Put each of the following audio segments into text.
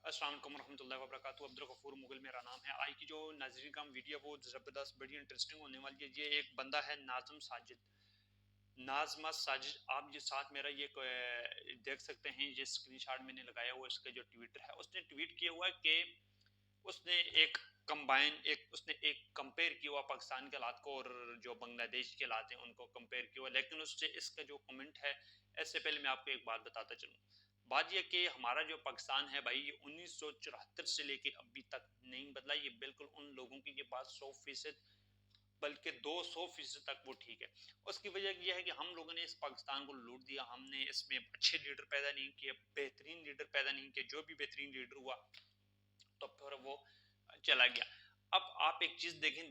अस्सलाम वालेकुम रहमतुल्लाहि व बरकातुहू। अब्दुल गफूर मुगल मेरा नाम है। आज की जो नाज़रीन का वीडियो वो ज़बरदस्त बड़ी इंटरेस्टिंग होने वाली है। ये एक बंदा है नाज़मा साजिद। आप ये साथ मेरा ये देख सकते हैं, ये स्क्रीनशॉट मैंने लगाया हुआ इसका जो ट्विटर है। उसने ट्वीट किया हुआ है कि उसने एक कंपेयर किया हुआ पाकिस्तान के हालात को और जो बांग्लादेश के हालात हैं उनको कंपेयर किया हुआ। लेकिन उससे इसका जो कमेंट है, इससे पहले मैं आपको एक बात बताता चलूँ। बात यह कि हमारा जो पाकिस्तान है भाई, ये 1974 से लेके अभी तक नहीं बदला। ये बिल्कुल उन लोगों की ये बात 100% बल्कि 200% तक वो ठीक है। उसकी वजह यह है कि हम लोगों ने इस पाकिस्तान को लूट दिया। हमने इसमें अच्छे लीडर पैदा नहीं किए, बेहतरीन लीडर पैदा नहीं किए। जो भी बेहतरीन लीडर हुआ तो फिर वो चला गया। अब आप एक चीज देखें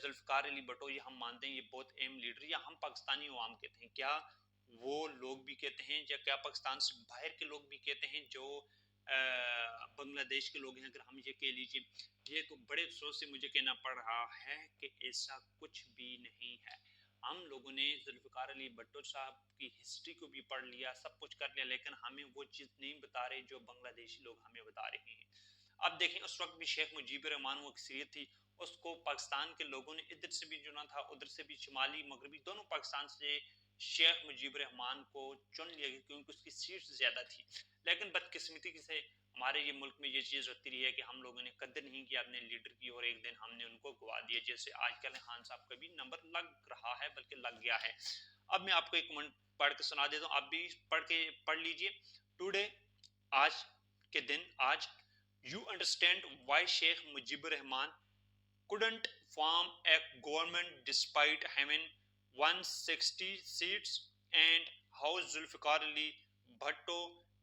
जुल्फकार अली भुट्टो, ये हम मानते हैं ये बहुत अहम लीडर, या हम पाकिस्तानी अवाम कहते हैं, क्या वो लोग भी कहते हैं, या क्या पाकिस्तान से बाहर के लोग भी कहते हैं जो बांग्लादेश के लोग हैं, अगर हम ये कह लीजिए, ये तो बड़े अफसोस से मुझे कहना पड़ रहा है कि ऐसा कुछ भी नहीं है। हम लोगों ने जुल्फकार अली भुट्टो साहब की हिस्ट्री को भी पढ़ लिया, सब कुछ कर लिया, लेकिन हमें वो चीज नहीं बता रहे जो बांग्लादेशी लोग हमें बता रहे हैं। अब देखें, उस वक्त भी शेख मुजीबर रहमान वो अक्सरियत थी। उसको पाकिस्तान के लोगों ने इधर से भी चुना था, उधर से भी, शुमाली मगरबी दोनों पाकिस्तान से शेख मुजीबर रहमान को चुन लिया गया क्योंकि उसकी सीट ज्यादा थी। लेकिन बदकिस्मती से हमारे ये मुल्क में ये चीज होती रही है कि हम लोगों ने कदर नहीं किया अपने लीडर की, और एक दिन हमने उनको गवा दिया। जैसे आजकल खान साहब का भी नंबर लग रहा है, बल्कि लग गया है। अब मैं आपको एक कमेंट पढ़ के सुना देता हूँ, आप भी पढ़ लीजिए। टुडे, आज के दिन, आज, you understand why Sheikh Mujibur Rahman couldn't form a government despite having 160 seats, and how Zulfikar Ali Bhutto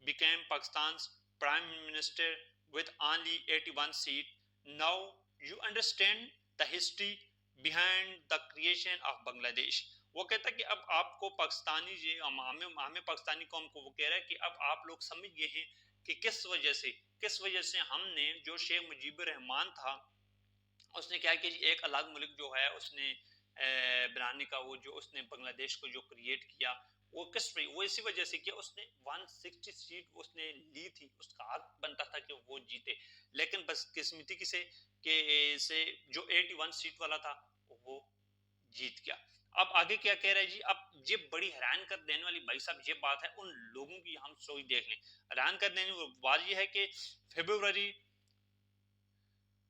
became Pakistan's prime minister with only 81 seats. Now you understand the history behind the creation of Bangladesh. वो कहता है कि अब आपको पाकिस्तानी, हमें पाकिस्तानी कौम को वो कह रहा है कि अब आप लोग समझ गए हैं कि किस वजह से हमने, जो शेख मुजीबर रहमान था, उसने क्या कि एक अलग मुल्क जो है उसने बनाने का, वो जो उसने बांग्लादेश को जो क्रिएट किया, वो इसी वजह से किया। उसने 160 सीट उसने ली थी, उसका हक बनता था कि वो जीते। लेकिन बस किस्मती की से जो 81 सीट वाला था वो जीत गया। अब आगे क्या कह रहा है जी, अब ये बड़ी हैरान कर देने वाली भाई साहब ये बात है उन लोगों की, हम सोच देख लें। हैरान कर देने वाली बात ये है कि फेब्रुवरी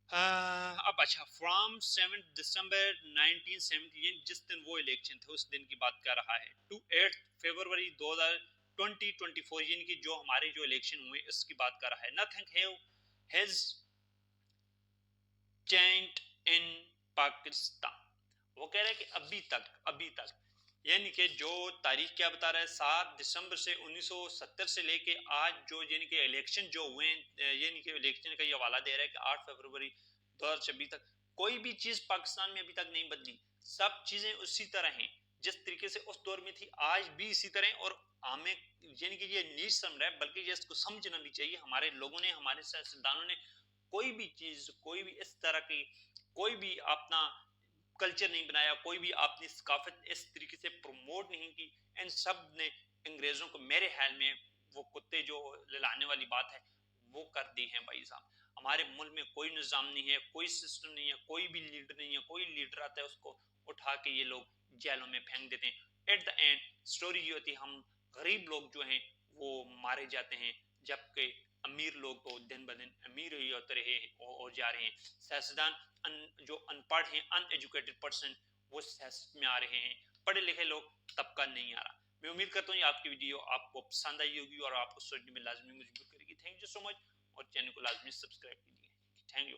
अब अच्छा, फ्रॉम 7 दिसंबर 1970, जिस दिन वो इलेक्शन थे उस दिन की बात कर रहा है, टू 8 फरवरी 2024, यानी कि जो हमारे जो इलेक्शन हुए इसकी बात कर रहा है। Nothing has changed in Pakistan. वो कह रहे हैं कि अभी तक यानी कि जो तारीख क्या बता रहा है, 7 दिसंबर से 1970 से लेके आज जो यानी कि इलेक्शन जो हुए, यानी कि इलेक्शन का ये हवाला दे रहा है कि 8 फरवरी 2026 तक कोई भी चीज पाकिस्तान में अभी तक नहीं बदली। सब चीजें उसी तरह हैं जिस तरीके से उस दौर में थी, आज भी इसी तरह। और हमें यानी कि ये नहीं समझ रहा है, बल्कि ये इसको समझना भी चाहिए। हमारे लोगों ने, हमारे सियासतदानों ने कोई भी चीज, कोई भी इस तरह की, कोई भी अपना कल्चर नहीं बनाया, कोई भी अपनी सकाफत इस तरीके से प्रमोट नहीं की। इन सब ने अंग्रेजों को, मेरे ख्याल में, वो कुत्ते जो ललाने वाली बात है वो कर दी है भाई साहब। हमारे मुल्क में कोई निज़ाम नहीं है, कोई सिस्टम नहीं है, कोई भी लीडर नहीं है। कोई लीडर आता है उसको उठा के ये लोग जेलों में फेंक देते हैं। एट द एंड स्टोरी ये होती है, हम गरीब लोग जो हैं वो मारे जाते हैं, जबकि अमीर लोग तो दिन ब दिन अमीर ही होते रहे और जा रहे हैं। सियासतदान जो अनपढ़ हैं, अनएजुकेटेड पर्सन, वो सियासत में आ रहे हैं। पढ़े लिखे लोग तबका नहीं आ रहा। मैं उम्मीद करता हूँ ये आपकी वीडियो आपको पसंद आई होगी और आपको सोचने में लाजमी मजबूर करेगी। थैंक यू सो मच, और चैनल को लाजमी सब्सक्राइब कीजिए। Thank you.